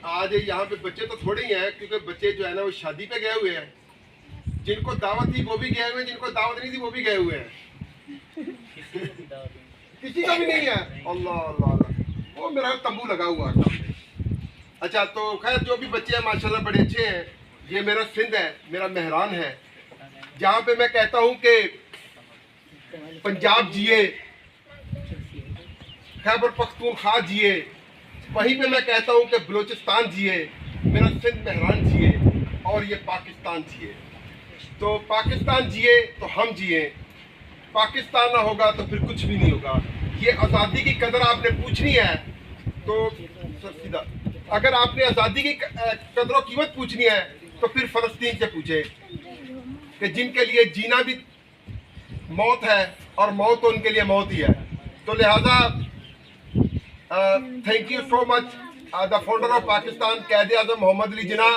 आज यहाँ पे बच्चे तो थोड़े ही हैं, क्योंकि बच्चे जो है ना वो शादी पे गए हुए हैं। जिनको दावत थी वो भी गए हुए हैं, जिनको दावत नहीं थी वो भी गए हुए हैं। किसी का भी नहीं है। अल्लाह अल्लाह अल्लाह, वो मेरा तंबू लगा हुआ है सामने। अच्छा, तो खैर जो भी बच्चे हैं माशाल्लाह बड़े अच्छे हैं। ये मेरा सिंध है, मेरा मेहरान है, जहाँ पे मैं कहता हूँ कि पंजाब जिए, खैबर पख्तूनख्वा जिए, वहीं पे मैं कहता हूँ कि बलूचिस्तान जिए, मेरा सिंध मेहरान जिए, और ये पाकिस्तान जिए। तो पाकिस्तान जिए तो हम जिए, पाकिस्तान ना होगा तो फिर कुछ भी नहीं होगा। ये आज़ादी की कदर आपने पूछनी है तो सर सीधा, अगर आपने आज़ादी की कदर और कीमत पूछनी है तो फिर फ़लस्तीन से पूछे, कि जिनके लिए जीना भी मौत है और मौत तो उनके लिए मौत ही है। तो लिहाजा thank you so much the founder of Pakistan कायदे आज़म मोहम्मद अली जिन्ना।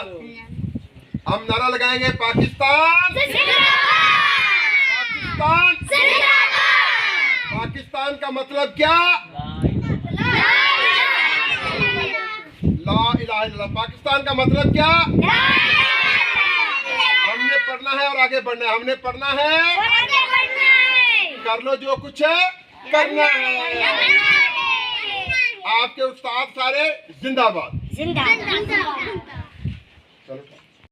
हम नारा लगाएंगे, पाकिस्तान पाकिस्तान पाकिस्तान का मतलब क्या? ला इलाहा इल्लल्लाह। पाकिस्तान का मतलब क्या? हमने पढ़ना है और आगे बढ़ना है। हमने पढ़ना है, कर लो जो कुछ है करना है। आपके उस्ताद सारे जिंदाबाद। जिंदाबाद। चलो।